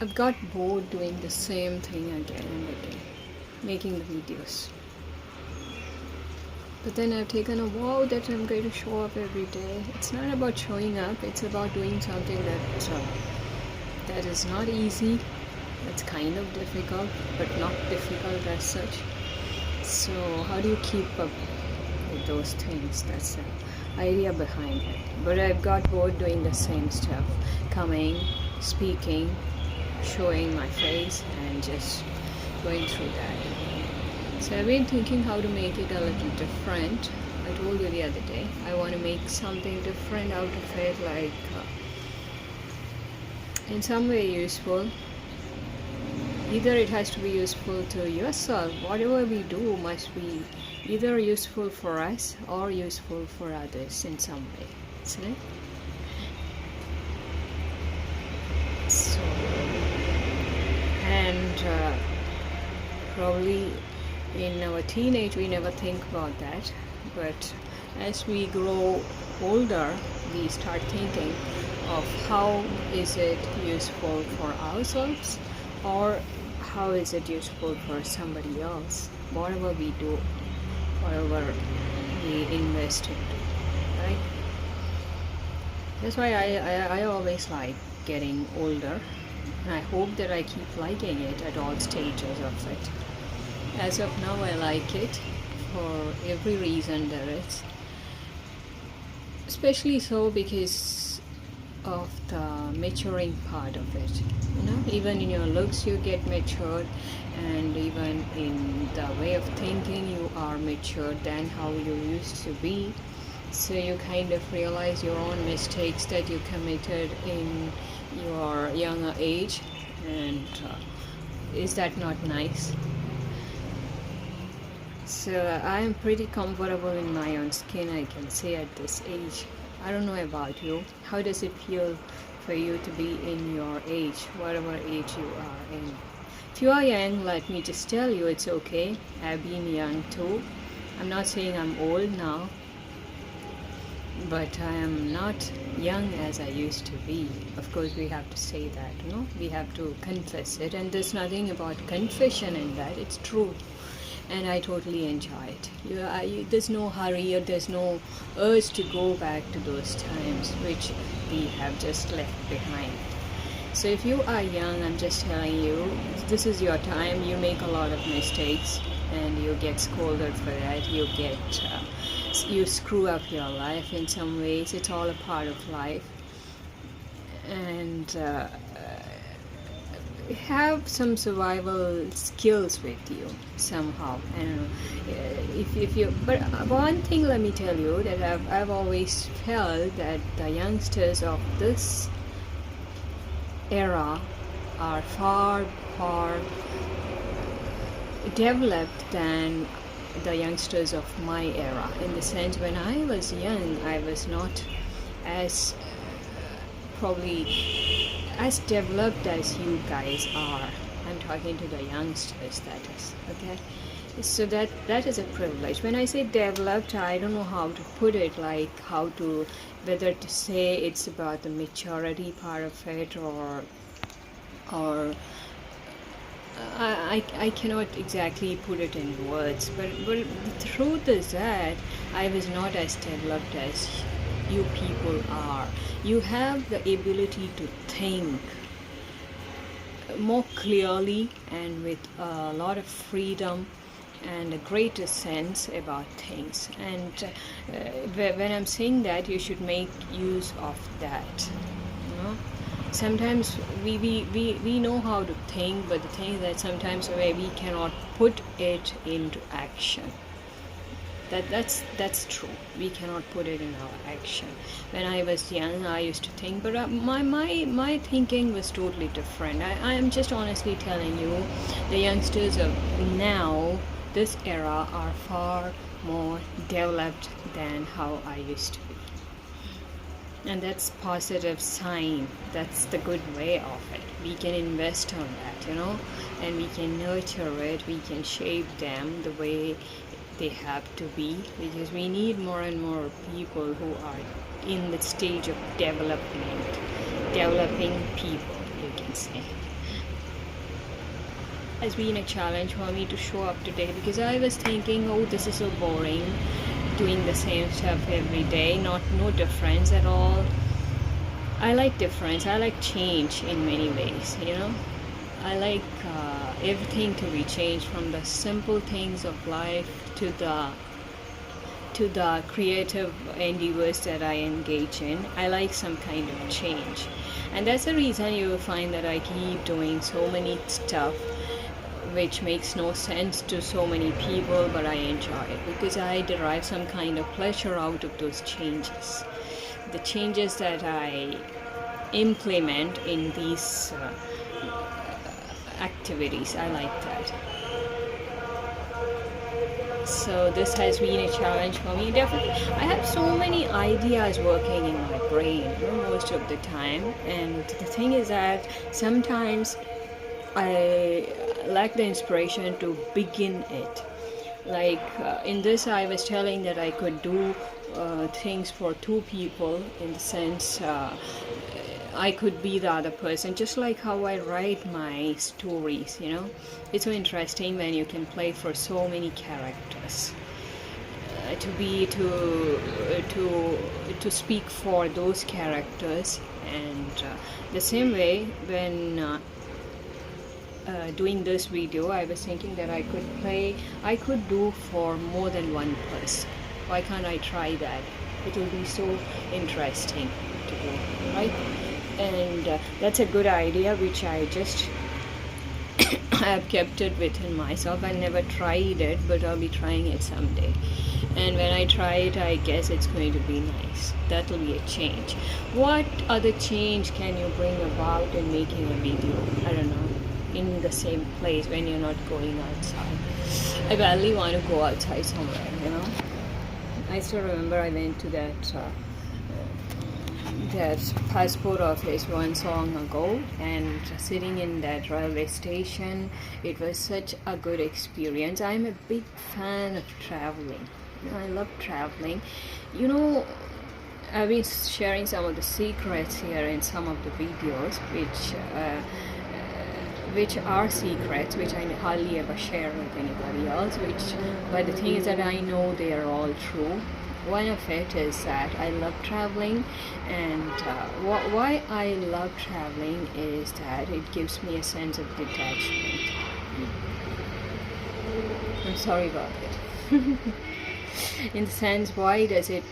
I've got bored doing the same thing again and again, making the videos. But then I've taken a vow that I'm going to show up every day. It's not about showing up, it's about doing something that is not easy. It's kind of difficult, but not difficult as such. So how do you keep up with those things? That's the idea behind it. But I've got bored doing the same stuff, coming, speaking, showing my face, and just going through that. So I've been thinking how to make it a little different. I told you the other day, I want to make something different out of it, like in some way useful. Either it has to be useful to yourself, whatever we do must be either useful for us or useful for others in some way, isn't it? So, and probably in our teenage we never think about that, but as we grow older we start thinking of how is it useful for ourselves, or how is it useful for somebody else, whatever we do, whatever we invest into, right? That's why I always like getting older, and I hope that I keep liking it at all stages of it. As of now I like it for every reason there is, especially so because of the maturing part of it. Even in your looks you get matured, and even in the way of thinking you are matured than how you used to be. So you kind of realize your own mistakes that you committed in your younger age, and is that not nice? So I am pretty comfortable in my own skin, I can say, at this age. I don't know about you. How does it feel for you to be in your age, whatever age you are in? If you are young, let me just tell you it's okay. I've been young too. I'm not saying I'm old now, but I am not young as I used to be. Of course, we have to say that, we have to confess it, and there's nothing about confession in that. It's true. And I totally enjoy it. There's no hurry, or there's no urge to go back to those times which we have just left behind. So if you are young, I'm just telling you, this is your time. You make a lot of mistakes and you get scolded for that. You screw up your life in some ways. It's all a part of life. And have some survival skills with you somehow. And if you, but one thing, let me tell you that I've always felt that the youngsters of this era are far developed than the youngsters of my era, in the sense when I was young I was not as probably as developed as you guys are. I'm talking to the youngsters, that is, okay? So that is a privilege. When I say developed, I don't know how to put it, like whether to say it's about the maturity part of it, or I cannot exactly put it in words, but the truth is that I was not as developed as you people are. You have the ability to think more clearly and with a lot of freedom and a greater sense about things. And when I'm saying that, you should make use of that. Sometimes we know how to think, but the thing is that sometimes we cannot put it into action. That's true. We cannot put it in our action. When I was young, I used to think, but my thinking was totally different. I am just honestly telling you, the youngsters of now, this era, are far more developed than how I used to be. And that's positive sign. That's the good way of it. We can invest on that, and we can nurture it. We can shape them the way they have to be, because we need more and more people who are in the stage of developing people, you can say. Has been a challenge for me to show up today, because I was thinking, oh, this is so boring, doing the same stuff every day, no difference at all. I like difference, I like change in many ways, I like everything to be changed, from the simple things of life to the creative endeavors that I engage in. I like some kind of change, and that's the reason you will find that I keep doing so many stuff which makes no sense to so many people, but I enjoy it because I derive some kind of pleasure out of those changes. The changes that I implement in these activities, I like that. So this has been a challenge for me. Definitely, I have so many ideas working in my brain most of the time, and the thing is that sometimes I lack the inspiration to begin it. Like in this, I was telling that I could do things for two people, in the sense I could be the other person, just like how I write my stories. It's so interesting when you can play for so many characters. To speak for those characters, and the same way when doing this video, I was thinking that I could do for more than one person. Why can't I try that? It will be so interesting to do, right? And that's a good idea, which I just I have kept it within myself. I never tried it, but I'll be trying it someday. And when I try it, I guess it's going to be nice. That will be a change. What other change can you bring about in making a video? I don't know. In the same place when you're not going outside. I badly want to go outside somewhere. I still remember I went to that passport office one long ago, and sitting in that railway station, it was such a good experience. I'm a big fan of traveling. I love traveling. I've been sharing some of the secrets here in some of the videos, which are secrets, which I hardly ever share with anybody else, but the thing is that I know they are all true. One of it is that I love traveling, and why I love traveling is that it gives me a sense of detachment. I'm sorry about it. In the sense, why does it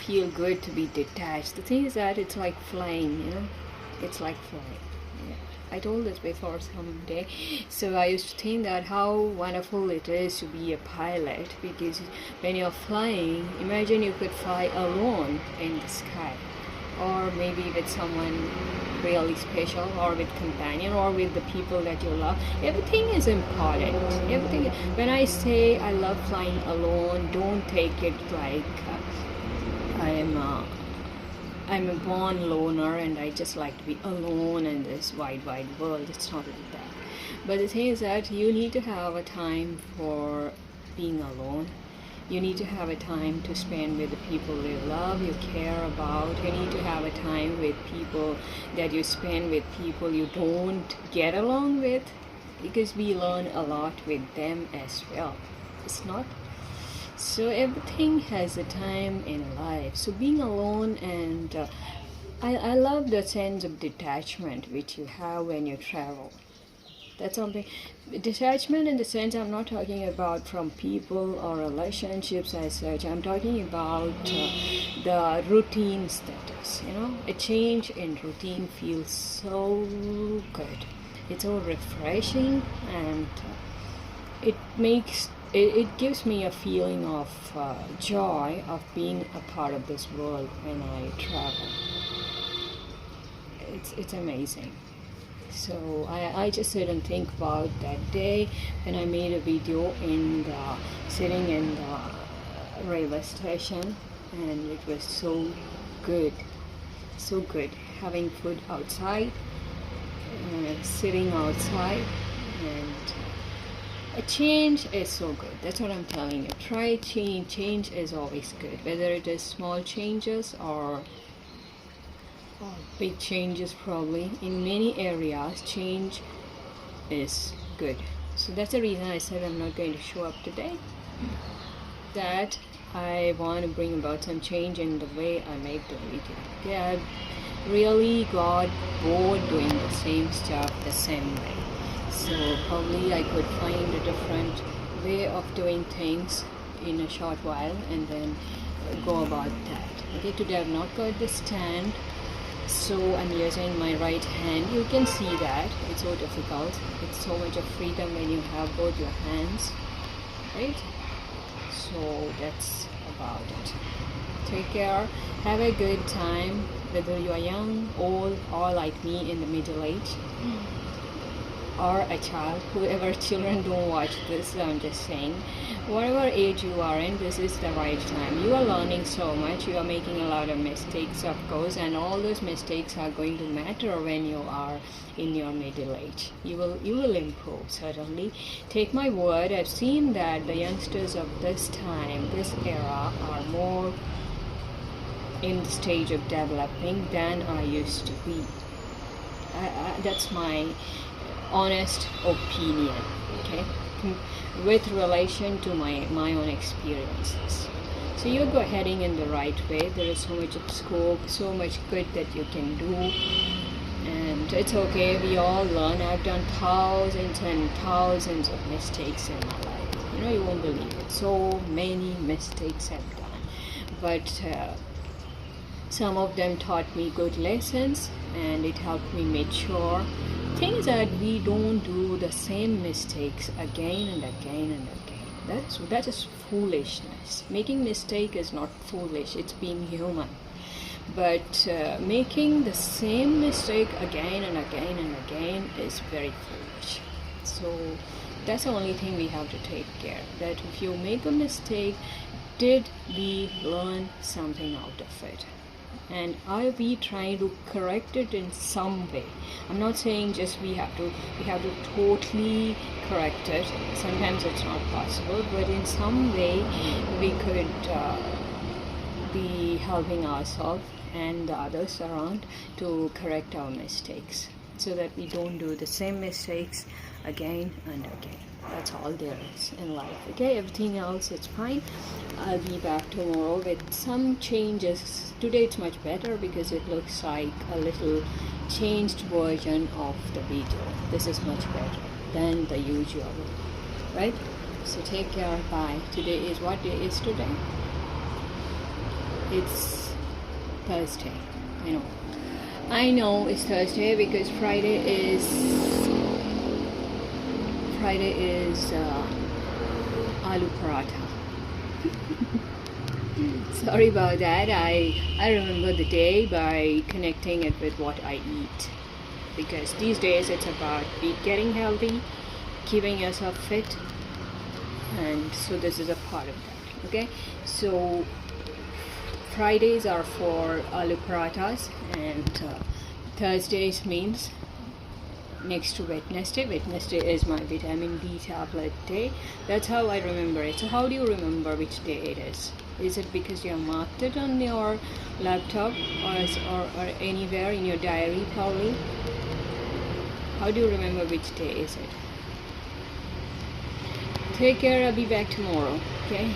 feel good to be detached? The thing is that it's like flying, it's like flying. I told this before someday. So I used to think that how wonderful it is to be a pilot, because when you're flying, imagine you could fly alone in the sky, or maybe with someone really special, or with companion, or with the people that you love. Everything is important. Everything. When I say I love flying alone, don't take it like I'm a born loner and I just like to be alone in this wide world. It's not like that. But the thing is that you need to have a time for being alone. You need to have a time to spend with the people you love, you care about. You need to have a time with people that you spend with people you don't get along with, because we learn a lot with them as well. It's not? So everything has a time in life. So being alone, and I love the sense of detachment which you have when you travel. That's something. Detachment in the sense, I'm not talking about from people or relationships as such. I'm talking about the routine status. A change in routine feels so good. It's so refreshing, and it gives me a feeling of joy of being a part of this world when I travel. It's amazing. So I just sit and think about that day when I made a video sitting in the railway station, and it was so good, having food outside, sitting outside, and a change is so good. That's what I'm telling you. Try change. Change is always good, whether it is small changes or big changes probably. In many areas, change is good. So that's the reason I said I'm not going to show up today. That I want to bring about some change in the way I make the video. Okay, I really got bored doing the same stuff the same way. So probably I could find a different way of doing things in a short while and then go about that. Okay, today I've not got the stand, so I'm using my right hand. You can see that it's so difficult. It's so much of freedom when you have both your hands, right? So that's about it. Take care, have a good time, whether you are young, old, or like me in the middle age, or a child. Whoever children don't watch this, I'm just saying, whatever age you are in, this is the right time. You are learning so much, you are making a lot of mistakes, of course, and all those mistakes are going to matter when you are in your middle age. You will improve, certainly. Take my word, I've seen that the youngsters of this time, this era, are more in the stage of developing than I used to be. That's my honest opinion, okay, with relation to my own experiences. So you're heading in the right way. There is so much scope, so much good that you can do, and it's okay. We all learn. I've done thousands and thousands of mistakes in my life. You won't believe it. So many mistakes I've done, but some of them taught me good lessons, and it helped me mature. Things that we don't do the same mistakes again and again and again. That is foolishness. Making mistake is not foolish, it's being human. But making the same mistake again and again and again is very foolish. So that's the only thing we have to take care, that if you make a mistake, did we learn something out of it? And are we trying to correct it in some way? I'm not saying just we have to totally correct it. Sometimes it's not possible, but in some way we could be helping ourselves and the others around to correct our mistakes, so that we don't do the same mistakes again and again. That's all there is in life. Okay, everything else is fine. I'll be back tomorrow with some changes. Today it's much better because it looks like a little changed version of the video. This is much better than the usual, right? So take care, bye. Today is, what day is today? It's Thursday. I know it's Thursday because Friday is aloo paratha. Sorry about that. I remember the day by connecting it with what I eat, because these days it's about getting healthy, keeping yourself fit, and so this is a part of that. Okay, so Fridays are for aloo parathas, and Thursdays means next to Wednesday. Wednesday is my vitamin D tablet day. That's how I remember it. So how do you remember which day it is? Is it because you have marked it on your laptop or anywhere in your diary probably? How do you remember which day is it? Take care, I'll be back tomorrow, okay?